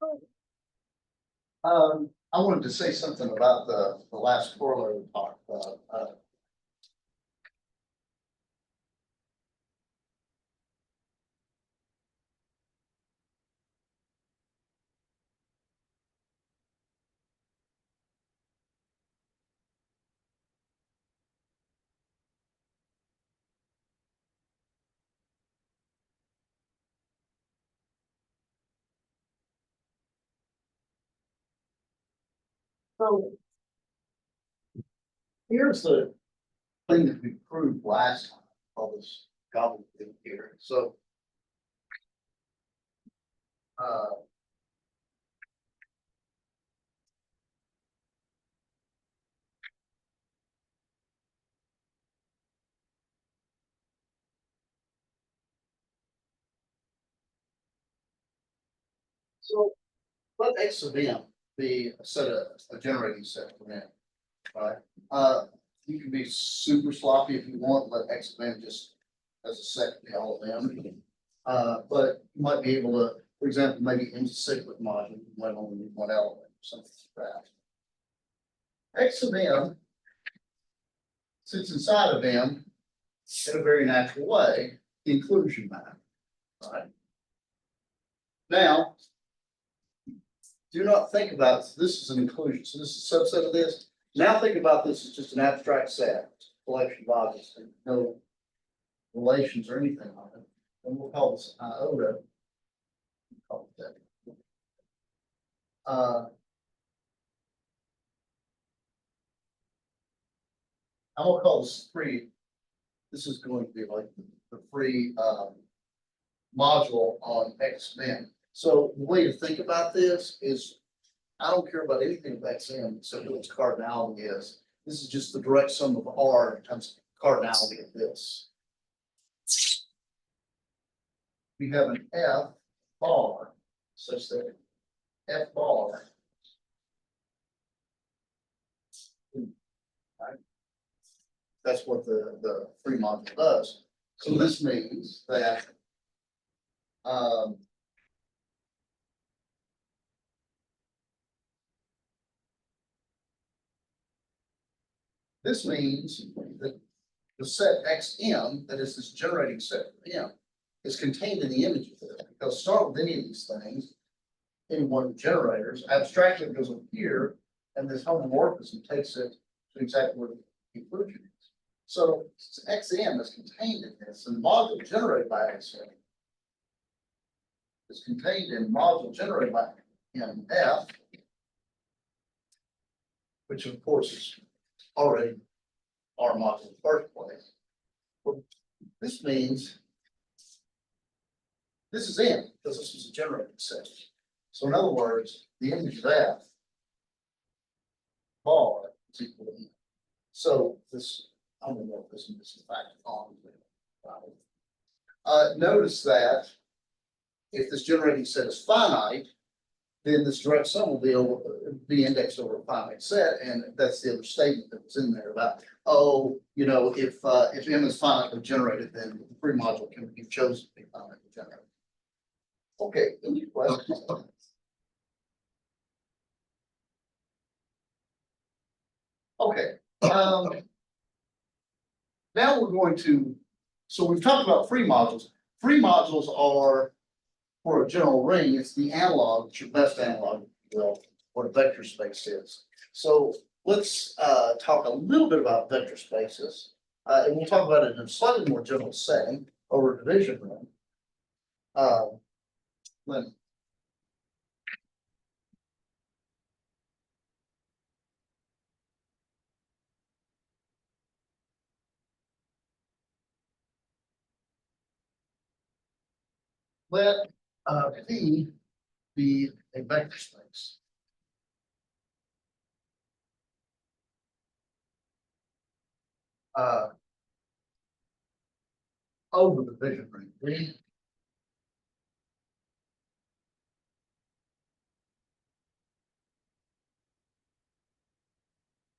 I wanted to say something about the last corollary we talked about. So here's the thing that we proved last time, all this gobbledygook here. So uh, so let X sub m be a generating set for m, right? You can be super sloppy if you want, let X sub m just as a set be all of them. But you might be able to, for example, maybe into cyclic module, you might only need one element or something like that. X sub m sits inside of m in a very natural way, the inclusion map, right? Now, do not think about this as an inclusion. So this is a subset of this. Now think about this as just an abstract set, collection of objects, and no relations or anything on it. And we'll call this iota. Call it that. I'm gonna call this free. This is going to be like the free module on XM. So the way to think about this is, I don't care about anything with XM except what its cardinality is. This is just the direct sum of R times cardinality of this. We have an F bar such that F bar, right? That's what the free module does. So this means that this means that the set XM, that is this generating set for M, is contained in the image of it. Because start with any of these things, any one of the generators, abstractly goes up here, and this homomorphism takes it to exactly where the inclusion is. So XM is contained in this, and the module generated by XM is contained in module generated by MF, which of course is already our module in the first place. Well, this means this is M, because this is a generating set. So in other words, the image of F bar is equal to M. So this homomorphism is in fact on. Notice that if this generating set is finite, then this direct sum will be indexed over a finite set, and that's the other statement that was in there about, oh, you know, if M is finitely generated, then the free module can be chosen to be finitely generated. Okay, any questions? Okay. Now we're going to, so we've talked about free modules. Free modules are, for a general ring, it's the analog, it's your best analog, if you will, what a vector space is. So let's talk a little bit about vector spaces. And we'll talk about it in a slightly more general setting over a division ring. Lynn. Let P be a vector space. Over the division ring.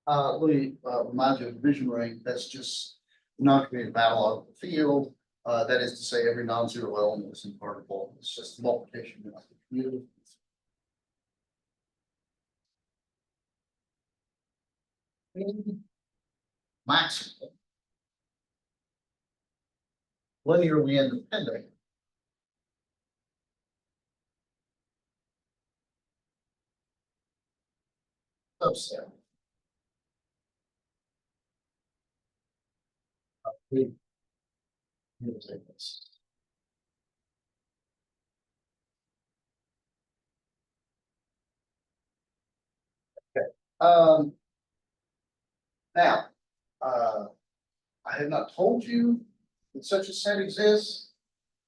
Let me remind you of division ring. That's just non-commutative analog of the field. That is to say, every non-zero element is invertible. It's just multiplication of the commutative. maximal, linearly independent subset. Here's this. Um, now, I have not told you that such a set exists,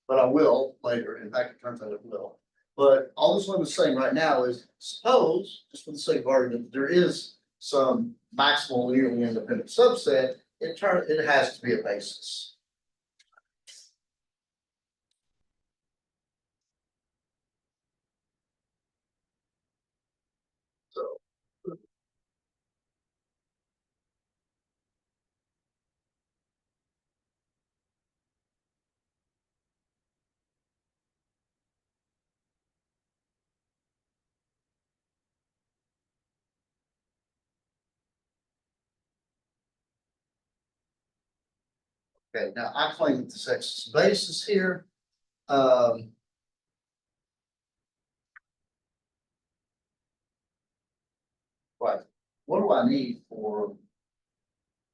but I will later. In fact, it turns out it will. But all this one is saying right now is suppose, just for the sake of argument, there is some maximal linearly independent subset, it has to be a basis. So okay, now I claim that the sex's basis here. Um, but what do I need for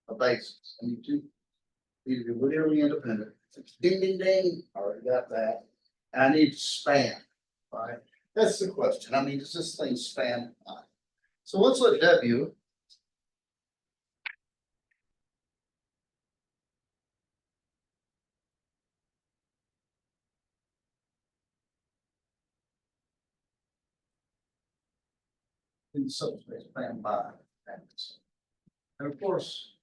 a basis? I need to be linearly independent. Ding, ding, ding. Already got that. And I need to span, right? That's the question. I mean, does this thing span? So let's let W in subspace span by X. And of course,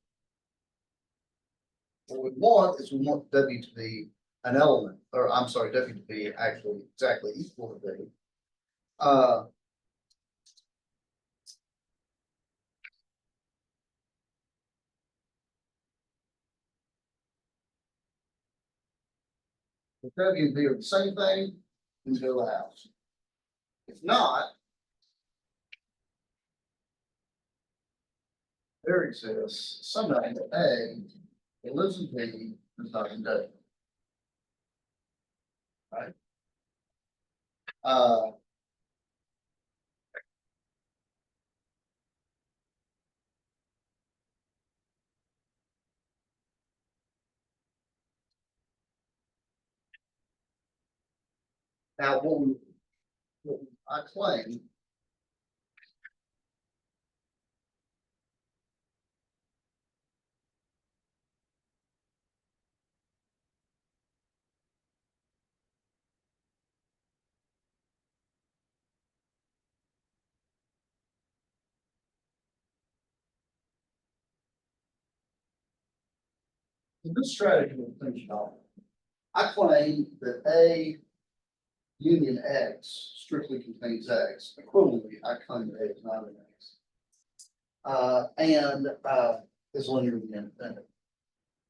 what we want is we want W to be an element, or I'm sorry, W to be actually exactly equal to V. Uh, if W and V are the same thing, then build a house. If not, there exists somebody that A, it lives in V, is not in W. Right? Uh, now, what I claim this strategy will finish it off. I claim that A union X strictly contains X. Equivalently, I claim that A is not an X. And is linearly independent.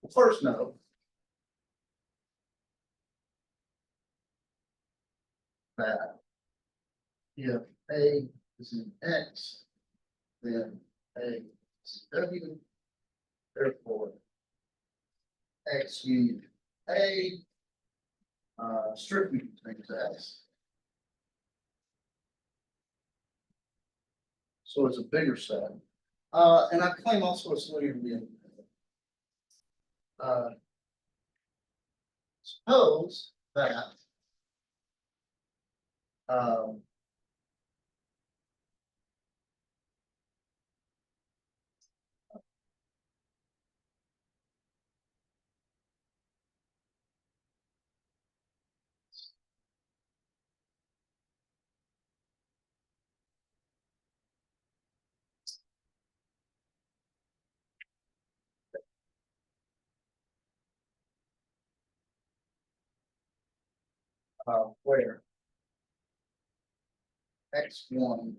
Well, first note that if A is in X, then A is in W. Therefore, X union A strictly contains X. So it's a bigger set. And I claim also it's linearly independent. Uh, suppose that um, where X1,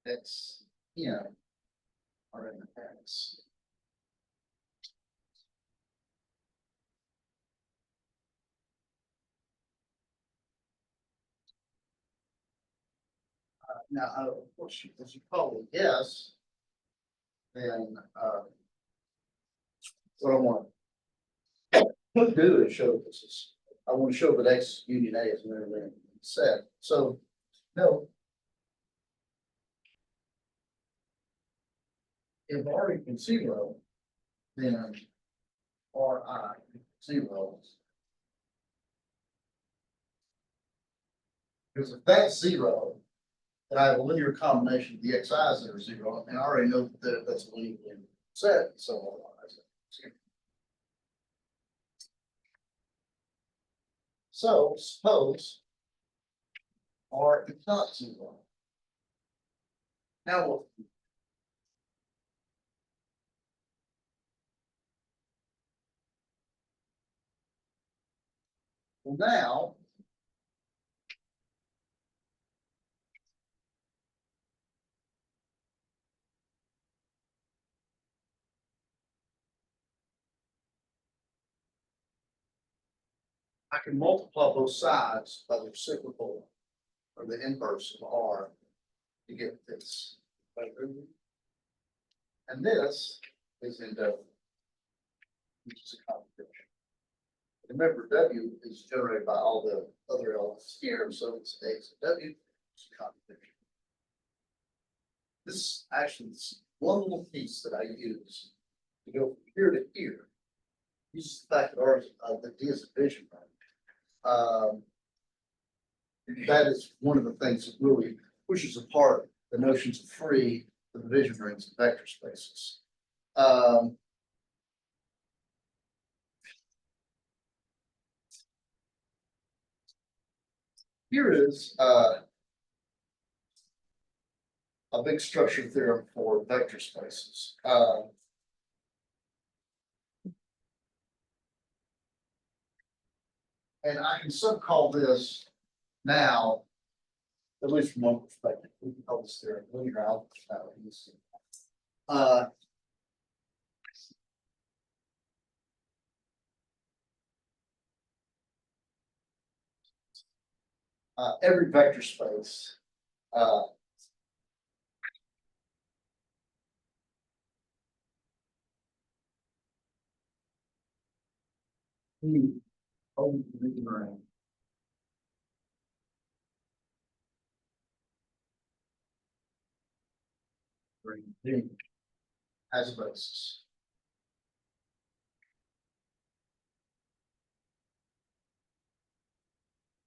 X, are in X. Now, of course, as you probably guess, then, what I want to do is show this is, I want to show that X union A is an invariant set. So, no. If R equals 0, then Ri equals 0. Because if that's 0, then I have a linear combination of the Xi's that are 0, and I already know that that's a linear set, so otherwise. So suppose R is not 0. Now what? Well, now I can multiply both sides by the reciprocal or the inverse of R to get this. And this is indefinite, which is a contradiction. Remember, W is generated by all the other elements here, so it's X and W, it's a contradiction. This actually is one little piece that I use to go from here to here. Use the fact that R is the D is a division ring. That is one of the things that really pushes apart the notions of free, the division rings, and vector spaces. Here is a big structure theorem for vector spaces. And I can subcall this now, at least from one perspective. We can call this theorem linear algebra. Every vector space has a basis.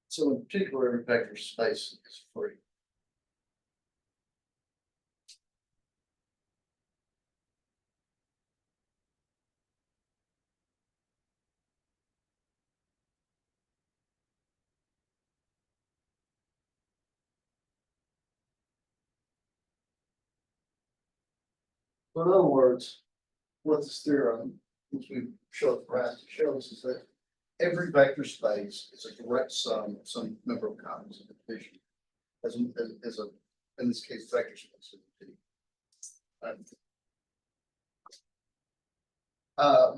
So in particular, every vector space is free. So in other words, what this theorem, which we showed for us to show us, is that every vector space is a direct sum of some number of copies of the division, as a in this case vector space.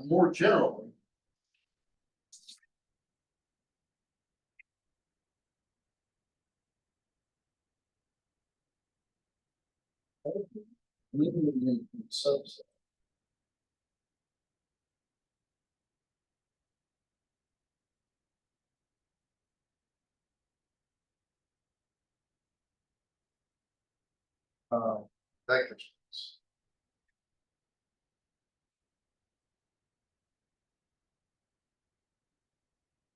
More generally, in subset. Vector space.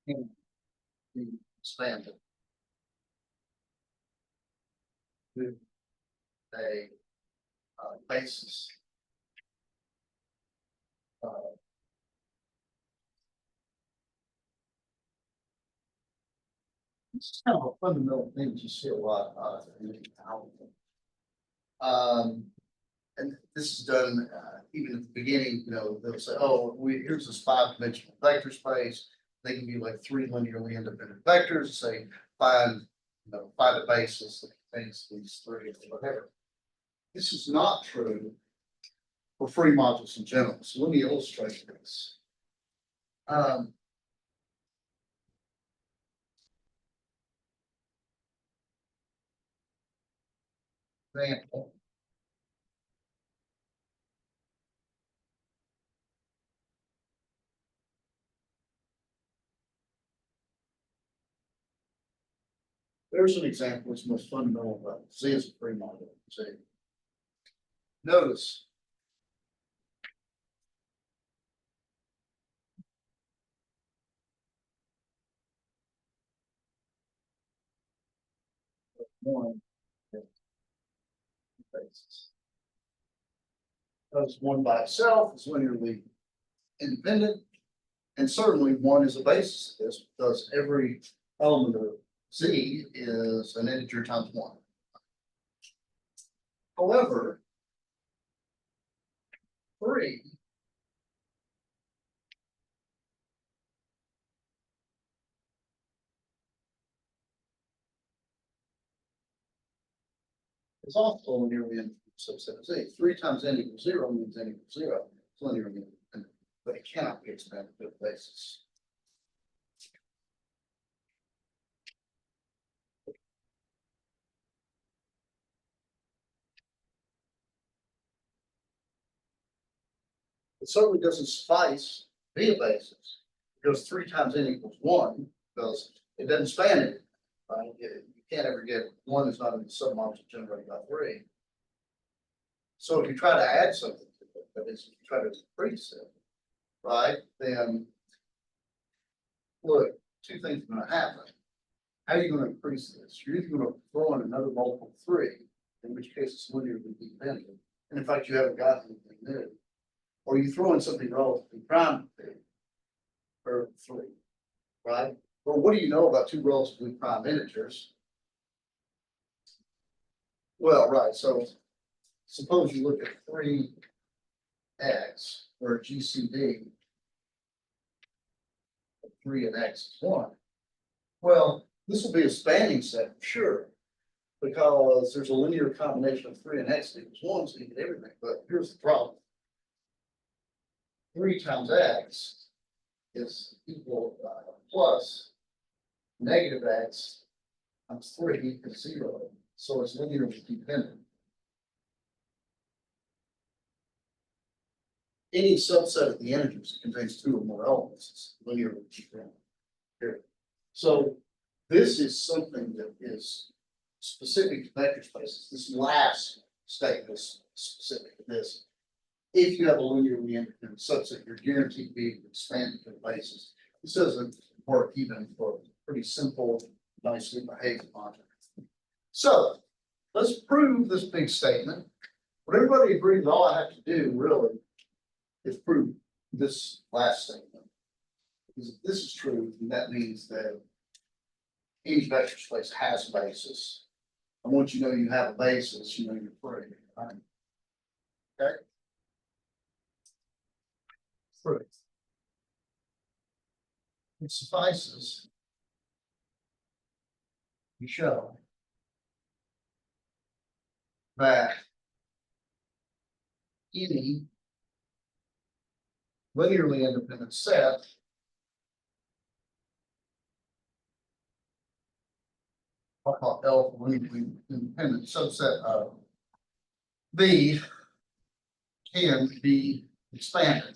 Can be expanded to a basis. It's kind of a fundamental thing you see a lot in algebra. And this is done even at the beginning, you know, they'll say, oh, here's this 5-dimensional vector space. They can be like 3 linearly independent vectors, say, find a basis that contains these 3 or whatever. This is not true for free modules in general. So let me illustrate this. Example. Here's an example, it's most fundamental about Z is a free model. See. Notice. One basis. Because one by itself is linearly independent, and certainly one is a basis of this because every element of Z is an integer times one. However, 3 is also linearly independent subset of Z. 3 times n equals 0 means n equals 0. It's linearly independent, but it cannot be expanded to a basis. It certainly doesn't suffice to be a basis because 3 times n equals 1 because it doesn't span it. Right? You can't ever get 1 is not in the submodule generated by 3. So if you try to add something to it, that is, if you try to increase it, right, then look, two things are going to happen. How are you going to increase this? You're either going to throw in another multiple 3, in which case it's linearly dependent. And in fact, you haven't got anything new. Or you throw in something relatively prime or 3, right? Well, what do you know about two relatively prime integers? Well, right, so suppose you look at 3x or GCD of 3 and x is 1. Well, this will be a spanning set for sure, because there's a linear combination of 3 and x equals 1, so you get everything. But here's the problem. 3 times x is equal plus negative x times 3 equals 0. So it's linearly dependent. Any subset of the integers that contains 2 or more elements is linearly dependent. Here. So this is something that is specific to vector spaces. This last statement is specific to this. If you have a linearly independent subset, you're guaranteed to be able to expand it to the basis. This doesn't work even for pretty simple, nicely behaved objects. So let's prove this big statement. Would everybody agree that all I have to do really is prove this last statement? Because if this is true, then that means that any vector space has a basis. And once you know you have a basis, you know you're free. Right? Okay. Free. It suffices to show that any linearly independent set I'll call L linearly independent subset of B can be expanded.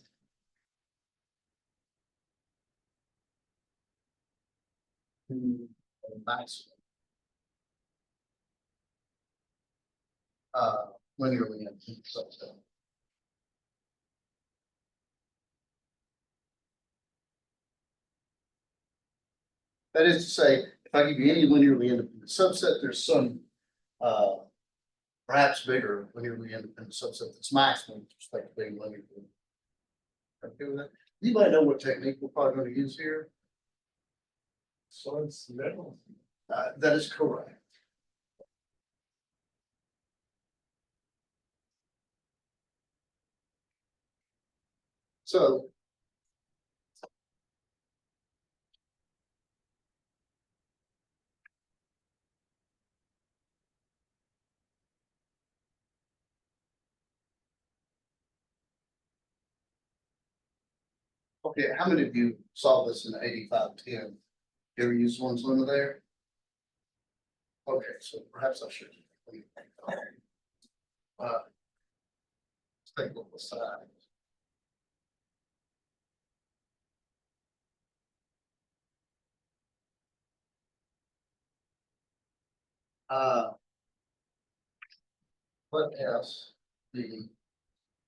To a maximal linearly independent subset. That is to say, if I give you any linearly independent subset, there's some perhaps bigger linearly independent subset that's maximal with respect to being linearly. Okay with that? Anybody know what technique we're probably going to use here? So it's Lemma. That is correct. So okay, how many of you saw this in 8510? You ever use one's lemma there? Okay, so perhaps I should. Let's take a look aside. let S be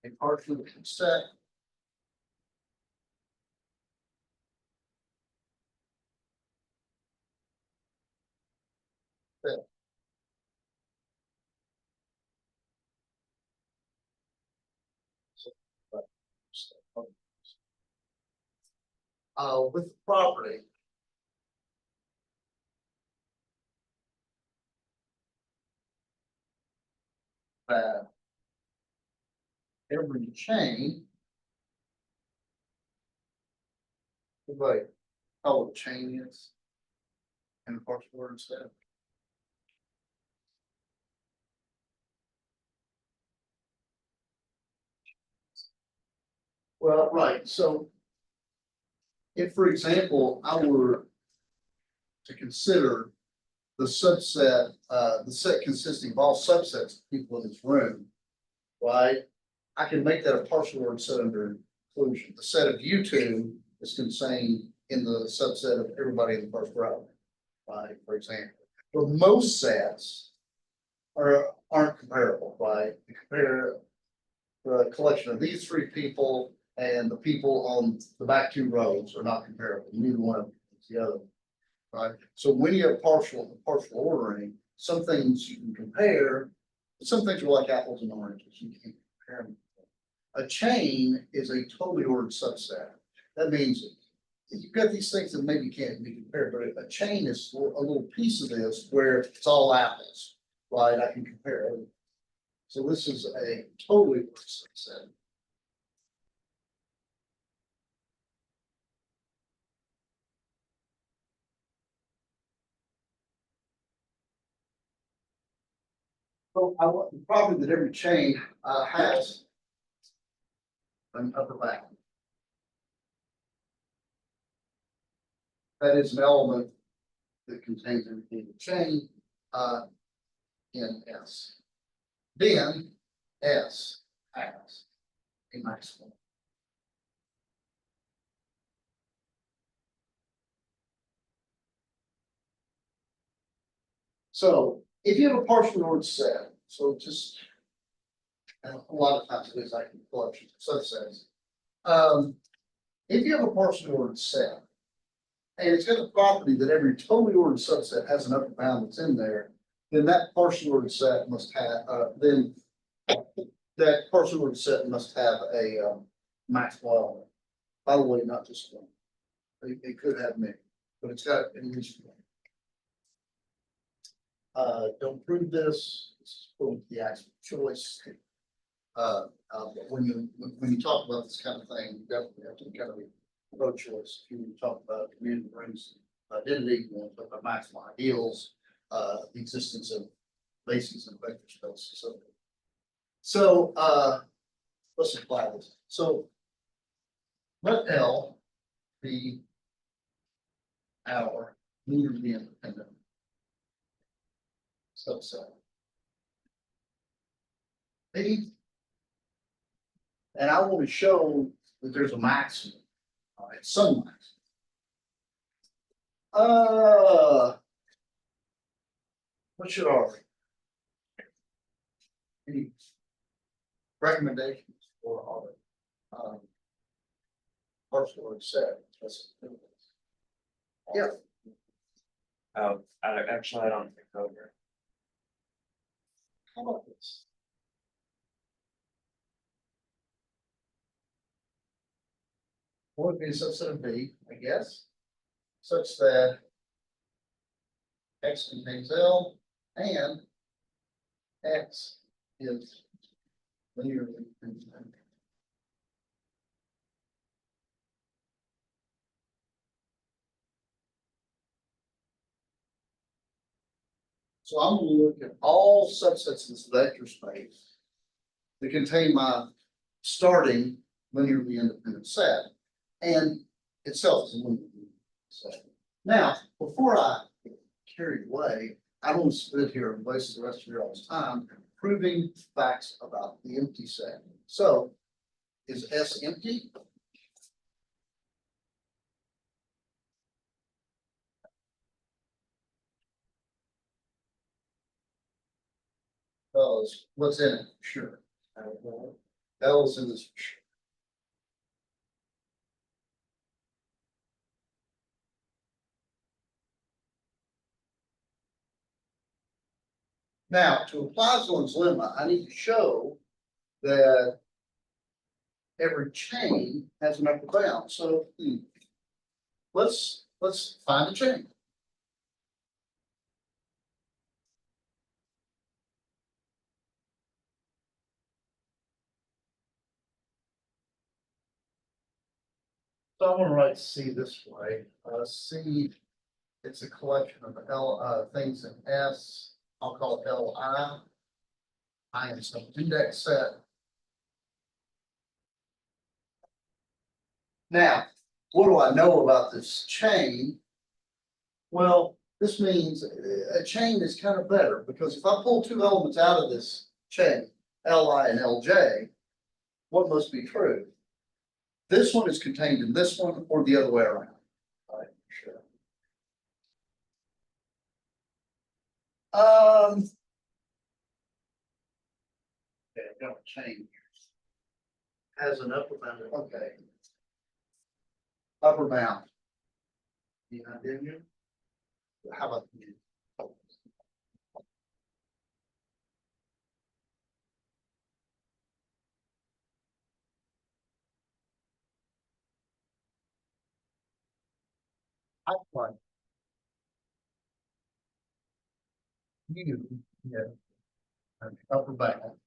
a partial set that with the property that every chain, like how a chain is in a partial ordered set. Well, right, so if, for example, I were to consider the subset, the set consisting of all subsets of people in this room, right? I can make that a partial ordered set under inclusion. The set of you two is contained in the subset of everybody in the first row, right? For example, but most sets aren't comparable, right? You compare the collection of these three people and the people on the back two rows are not comparable. Neither one of them is the other, right? So when you have partial ordering, some things you can compare, but some things are like apples and oranges. You can't compare them. A chain is a totally ordered subset. That means you've got these things that maybe can't be compared, but a chain is a little piece of this where it's all apples, right? I can compare everything. So this is a totally ordered subset. So I want the property that every chain has an upper bound. That is an element that contains everything in the chain in S. Then S has a maximal. So if you have a partially ordered set, so just and a lot of times it is like collections of subsets. If you have a partially ordered set, and it's got the property that every totally ordered subset has an upper bound that's in there, then that partially ordered set must have then that partially ordered set must have a maximal element. By the way, not just one. It could have many, but it's got at least one. Don't prove this. This is proof the actual choice. But when you talk about this kind of thing, you definitely have to kind of be pro-choice. If you talk about community brings identity, you want to talk about maximal ideals, the existence of bases and vector space. So let's apply this. So let L be our linearly independent subset. B, and I want to show that there's a maximum. All right, some maximum. What should our any recommendations for our partial ordered set? Yeah. Actually, I don't think over. How about this? What would be a subset of B, I guess, such that X contains L and X is linearly independent. So I'm going to look at all subsets of this vector space that contain my starting linearly independent set, and itself is a linearly independent set. Now, before I get carried away, I don't want to sit here and waste the rest of your all's time proving facts about the empty set. So, is S empty? Because what's in it? Sure. L is in this for sure. Now, to apply Zorn's lemma, I need to show that every chain has an upper bound. So let's find a chain. So I'm going to write C this way. C, it's a collection of L things in S. I'll call it Li. I am some index set. Now, what do I know about this chain? Well, this means a chain is kind of better because if I pull two elements out of this chain, Li and Lj, what must be true? This one is contained in this one or the other way around. All right, sure. Okay, I've got a chain has an upper bound. Okay. Upper bound. You know, didn't you? How about you? I like you. Yeah. Upper bound.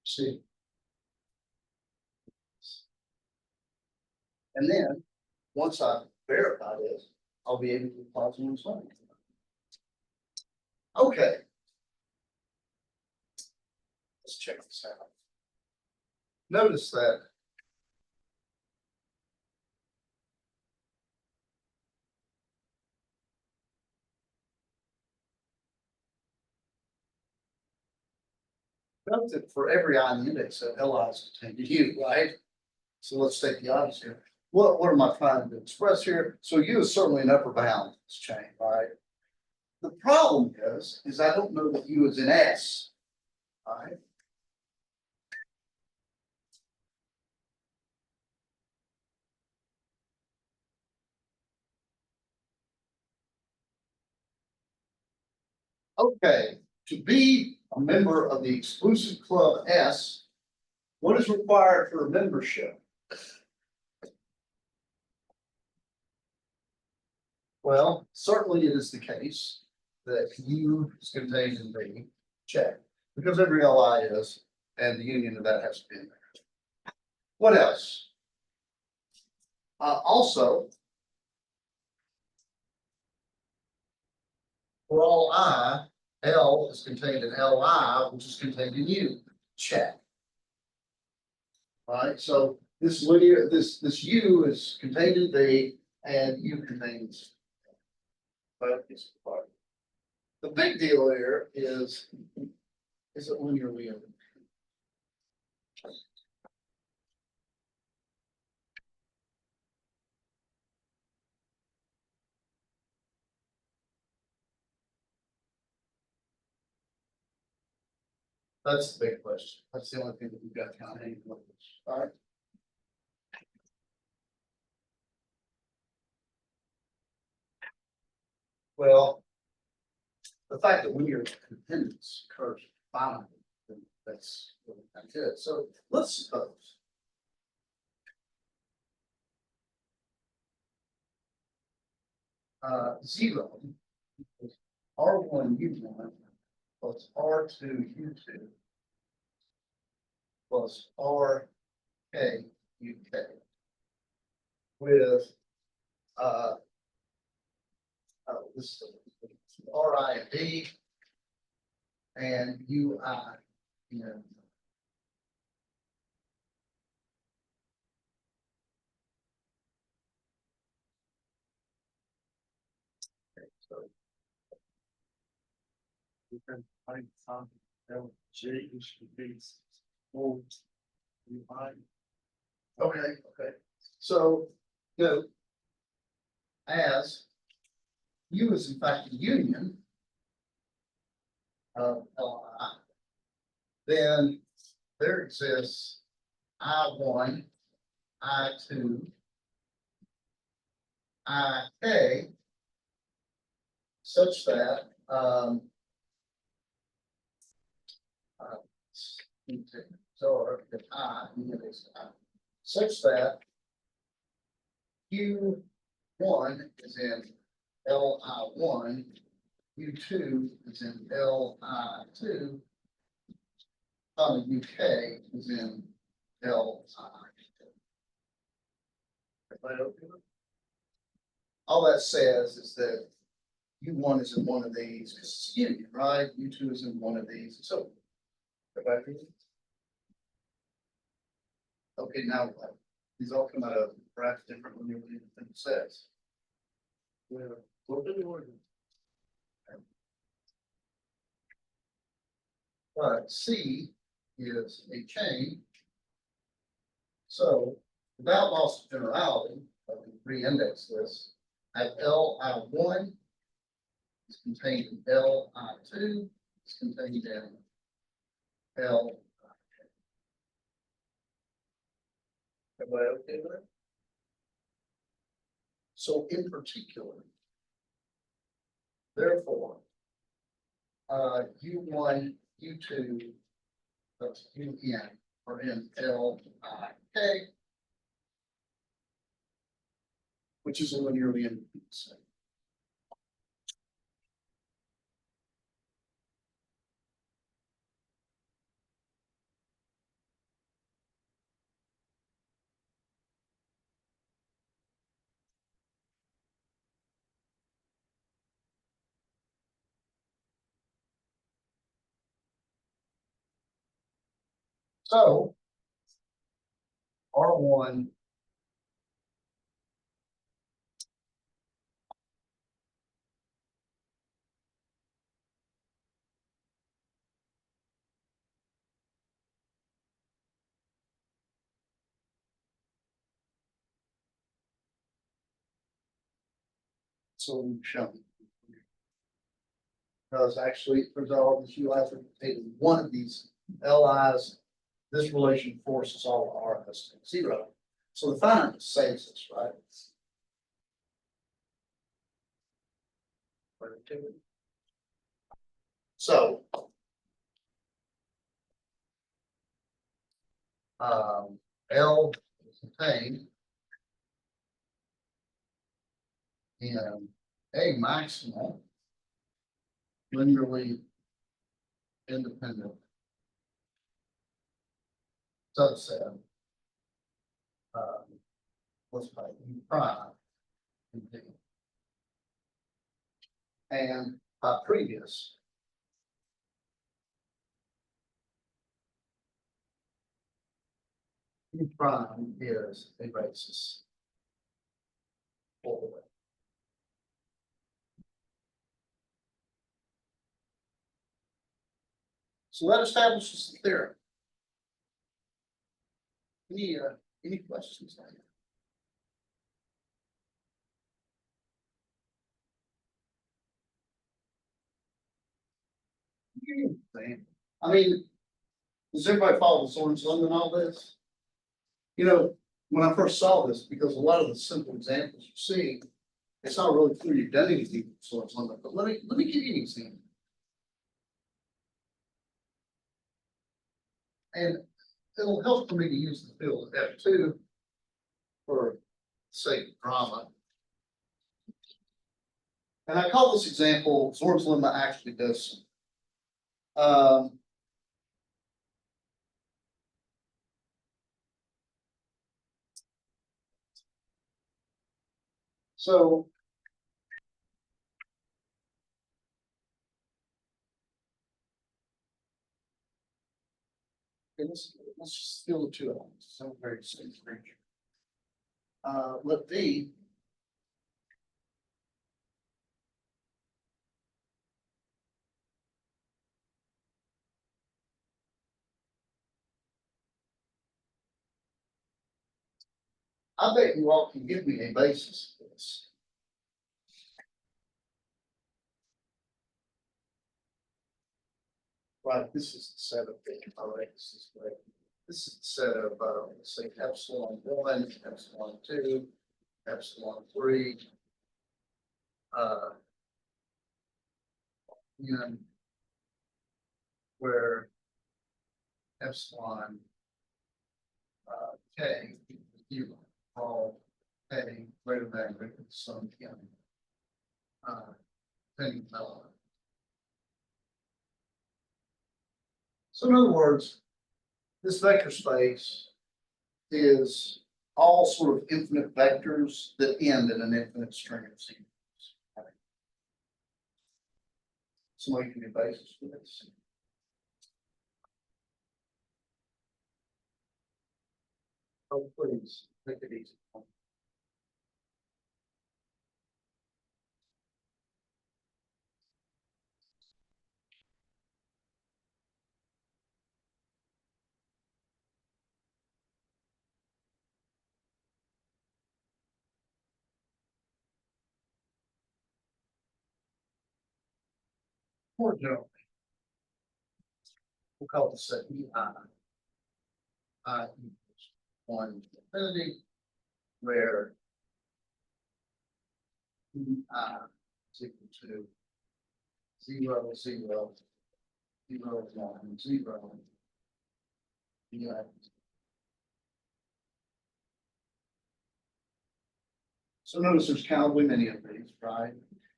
See. And then once I verify this, I'll be able to apply some something. Okay. Let's check this out. Notice that note that for every I in the index set, Li is contained in U, right? So let's take the odds here. What am I trying to express here? So U is certainly an upper bound of this chain, right? The problem is I don't know that U is in S, right? Okay, to be a member of the exclusive club S, what is required for a membership? Well, certainly it is the case that U is contained in B, check, because every Li is, and the union of that has to be in there. What else? Also, for all I, L is contained in Li, which is contained in U, check. All right, so this linear, this U is contained in B, and U contains. But it's part. The big deal here is it linearly independent? That's the big question. That's the only thing that we've got kind of hanging with us. All right. Well, the fact that linear dependence occurs finally, that's it. So let's suppose zero is R1 U1 plus R2 U2 plus RK UK with this RI and D and UI. You know. Okay, so we can find some LJ is old UI. Okay, okay. So you know, as U is in fact a union of Li, then there exists I1, I2, Ik, such that so if I such that Q1 is in Li1, Q2 is in Li2, UK is in Li. All that says is that U1 is in one of these, because it's union, right? U2 is in one of these, so. Okay, now what? These all come out of perhaps different when you read the thing it says. Yeah, look at the order. But C is a chain. So without loss of generality, I can re-index this. I have Li1 is contained in Li2, is contained in L. Everybody okay with it? So in particular, therefore, U1, U2, that's UN are in LIK, which is a linearly independent set. So R1 solution. Because actually it resolves this UIs are contained in one of these LIs. This relation forces all RS to 0. So the finite saves this, right? So L is contained in a maximal linearly independent subset. Let's say U prime and previous U prime is a basis for the way. So that establishes the theorem. Any questions on that? I mean, does everybody follow Zorn's lemma and all this? You know, when I first saw this, because a lot of the simple examples you see, it's not really clear you've done anything with Zorn's lemma, but let me give you an example. And it'll help for me to use the field of F2 for sake of drama. And I call this example, Zorn's lemma actually does. So let's just fill the two elements. So very same creature. Let V I bet you all can give me a basis for this. Right, this is the set of things, all right, this is great. This is the set of, let's say epsilon one, epsilon two, epsilon three. And where epsilon k equals zero, all k greater than or equal to some n. Depending on. So in other words, this vector space is all sort of infinite vectors that end in an infinite string of zeros. Somebody can be basis for this. Oh, please, make it easy. More generally, we'll call this set EI. I equals 1 to infinity, where EI is equal to 0, 0, 0, 1, 0. EI. So notice there's countably many of these, right?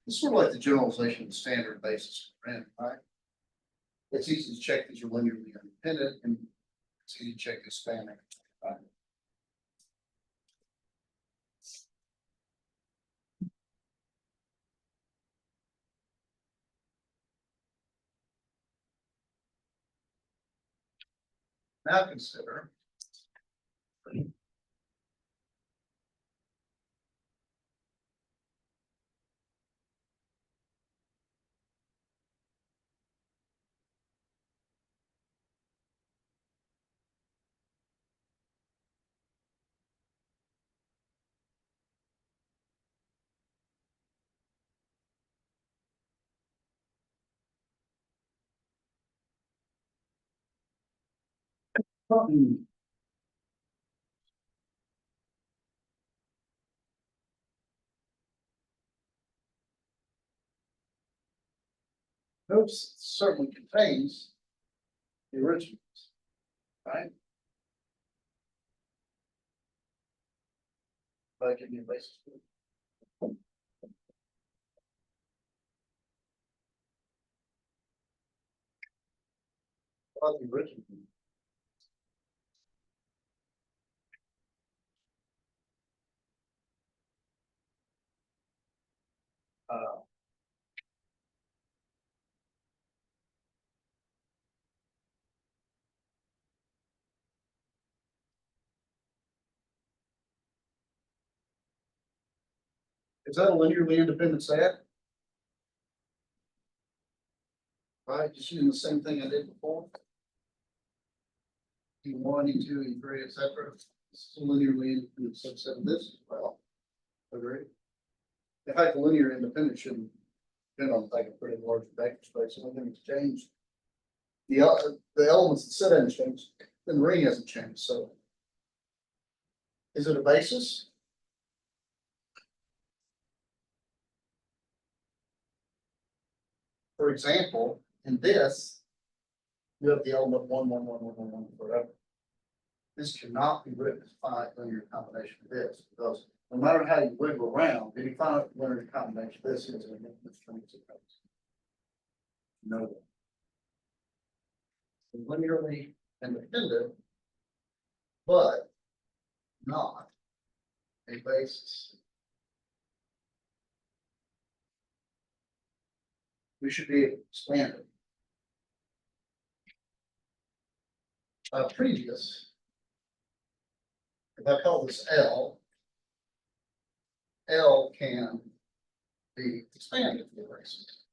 It's sort of like the generalization of the standard basis for n, right? It's easy to check these are linearly independent, and it's easy to check the spanning, right? Now consider Oops, certainly contains the originals, right? But I give you a basis for it. About the original. Uh, is that a linearly independent set? Right, just using the same thing I did before. E1, E2, E3, etc. This is a linearly independent subset of this as well. Agree? In fact, the linear independence shouldn't depend on like a pretty large vector space. The only thing that's changed. The elements of the set haven't changed, and the ring hasn't changed. So is it a basis? For example, in this, you have the element 1, 1, 1, 1, 1, 1 forever. This cannot be written as a finite linear combination of this, because no matter how you wiggle around, any finite linear combination of this is an infinite string of zeros. No. Linearly independent, but not a basis. We should be able to expand it. Previous, if I call this L, L can be expanded to the basis.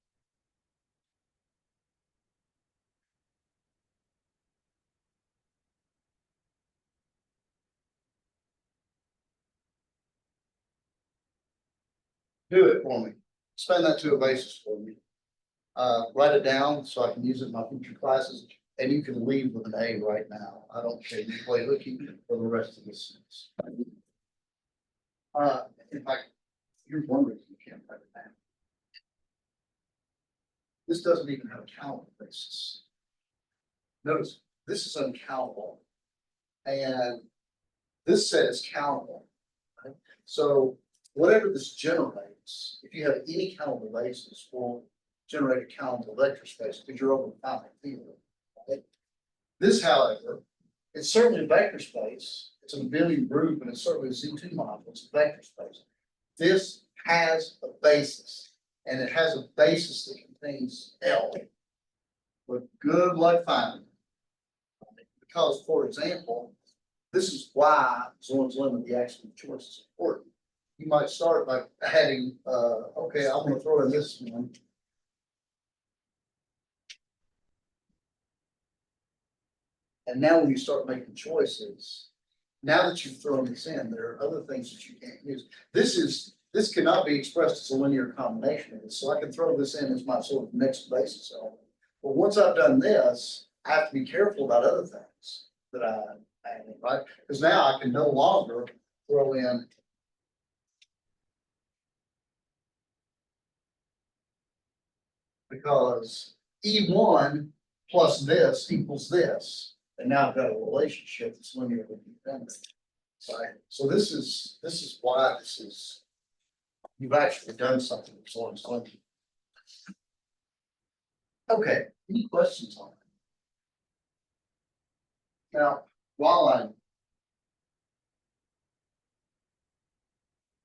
Do it for me. Expand that to a basis for me. Write it down so I can use it in my future classes, and you can leave with an A right now. I don't care, you play hooky for the rest of this. In fact, you're wondering, you can't write it down. This doesn't even have a countable basis. Notice, this is uncountable. And this set is countable. Right? So whatever this generates, if you have any countable basis, will generate a countable vector space because you're over the finite field. Right? This, however, it's certainly a vector space. It's an abelian group, and it's certainly a Z2 model. It's a vector space. This has a basis, and it has a basis that contains L. But good luck finding it. Because, for example, this is why Zorn's lemma, the axiom of choice, is important. You might start by adding, okay, I'm going to throw in this one. And now when you start making choices, now that you've thrown this in, there are other things that you can't use. This cannot be expressed as a linear combination of this. So I can throw this in as my sort of next basis element. But once I've done this, I have to be careful about other things that I add in, right? Because now I can no longer throw in because E1 plus this equals this. And now I've got a relationship that's linearly dependent. Right? So this is why this is, you've actually done something with Zorn's lemma. Okay, any questions on it? Now, while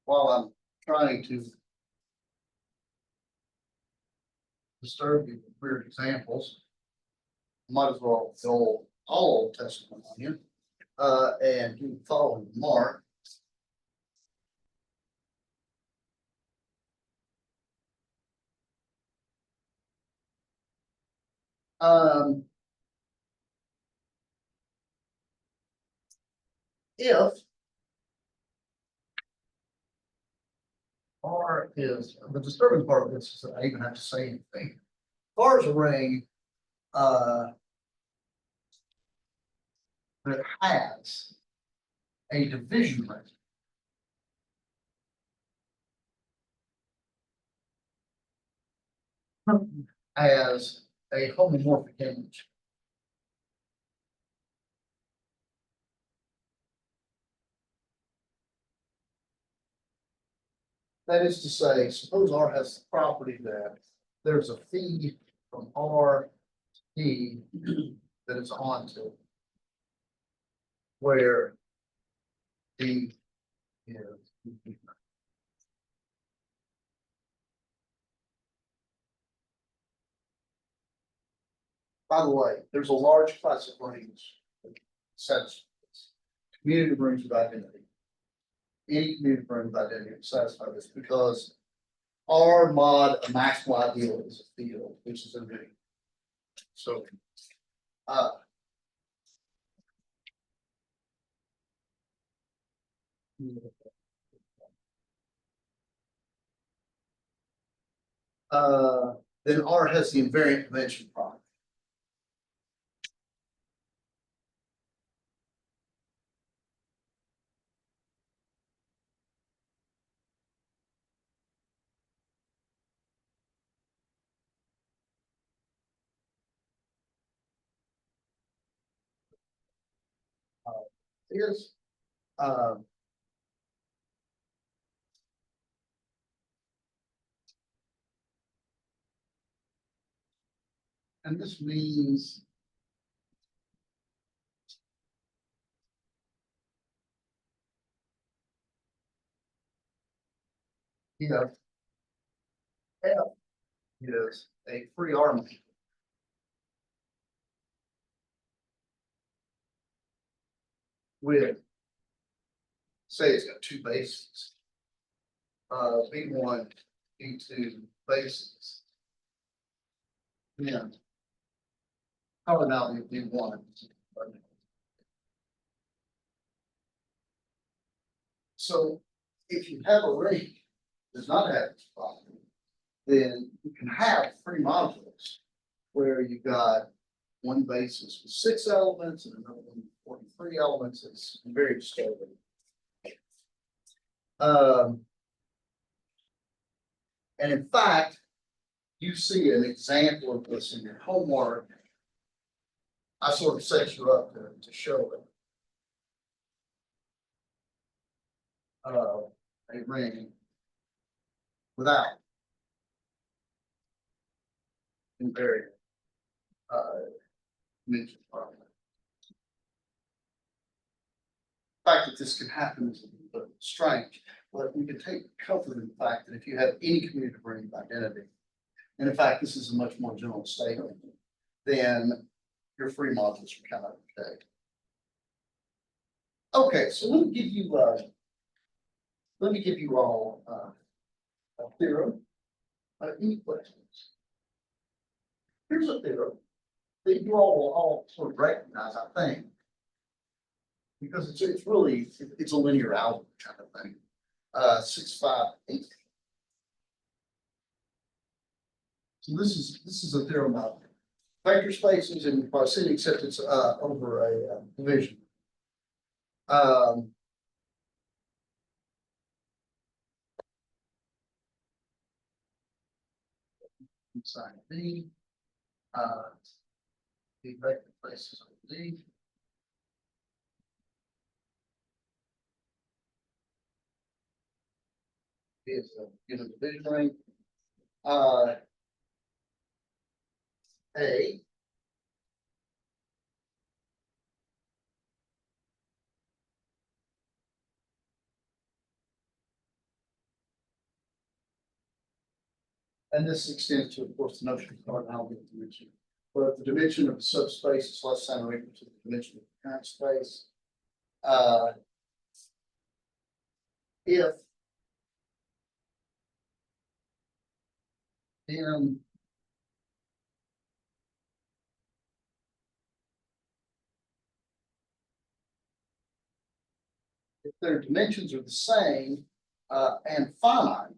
I'm trying to disturb you with weird examples, might as well go all Old Testament on you, and do the following mark. If R is, the disturbing part of this is that I even have to say anything. R is a ring that has a division ring. As a homomorphic image. That is to say, suppose R has the property that there's a feed from R to D that it's onto, where D is. By the way, there's a large class of rings that satisfies community rings with identity. Any community ring with identity will satisfy this because R mod a maximal ideal is a field, which is a ring. So, then R has the invariant convention property. Is and this means if F is a free R with, say it's got two bases, B1, B2 bases, then cardinality of B1. So if you have a ring that does not have this property, then you can have three modules where you've got one basis with 6 elements and another one with 43 elements. It's very stable. And in fact, you see an example of this in your homework. I sort of set you up to show it. A ring without invariant dimension problem. The fact that this can happen is a bit strange, but we can take comfort in the fact that if you have any commutative ring of identity, and in fact, this is a much more general statement, then your free modules are kind of okay. Okay, so let me give you all a theorem. Any questions? Here's a theorem that you all will all sort of recognize, I think, because it's really it's a linear algebra kind of thing. 6, 5, 8. So this is a theorem about vector spaces and Gaussian, except it's over a division. Inside B, the vector spaces of D. Is a given division ring. A and this extends to, of course, the notion of cardinality of dimension. But if the dimension of the subspace is less than or equal to the dimension of the current space, if m if their dimensions are the same and finite,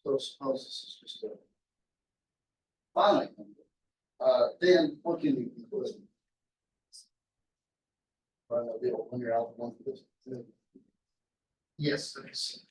so suppose this is just a finite number, then what can you conclude? The linear algebra one for this. Yes, it is.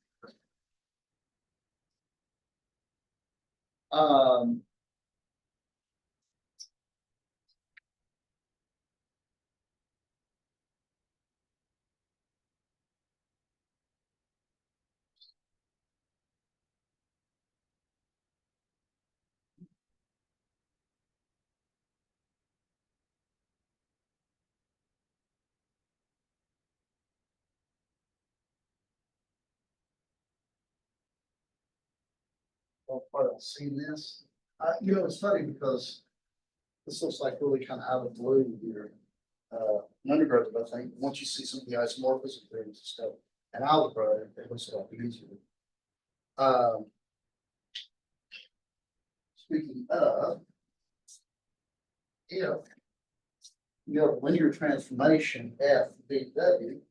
Part of seeing this, it's funny because this looks like really kind of out of the blue here. In undergraduate, I think once you see some of the isomorphism things and stuff, and algebra, it looks a lot easier. Speaking of, if you have linear transformation f bw,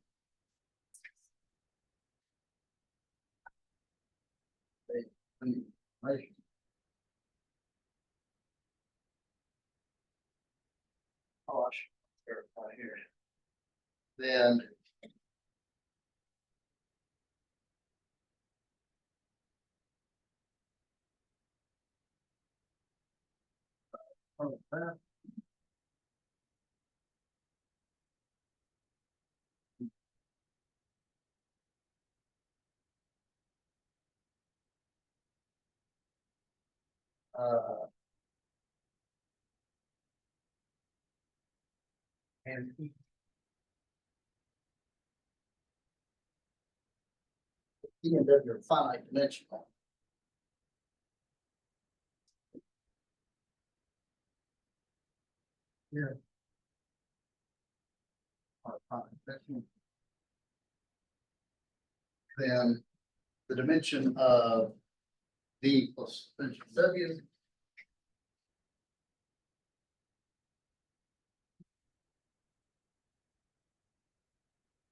oh, I should verify here. Then and E and W are finite dimensional. Yeah. Then the dimension of D plus dimension W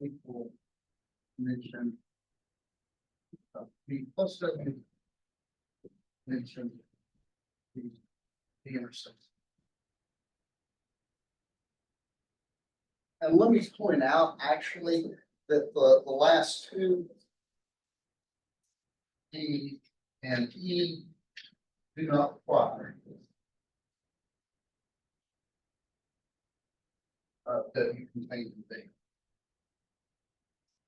equal dimension B plus W mentioned the intersection. And let me point out actually that the last two, D and E, do not require W contained in B.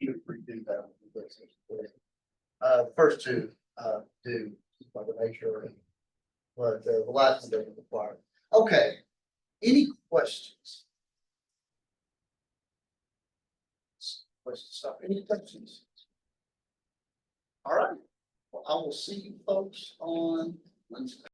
You could redo that. First two do by the nature, but the last one doesn't require. Okay, any questions? Stop. Any questions? All right. Well, I will see you folks on Wednesday.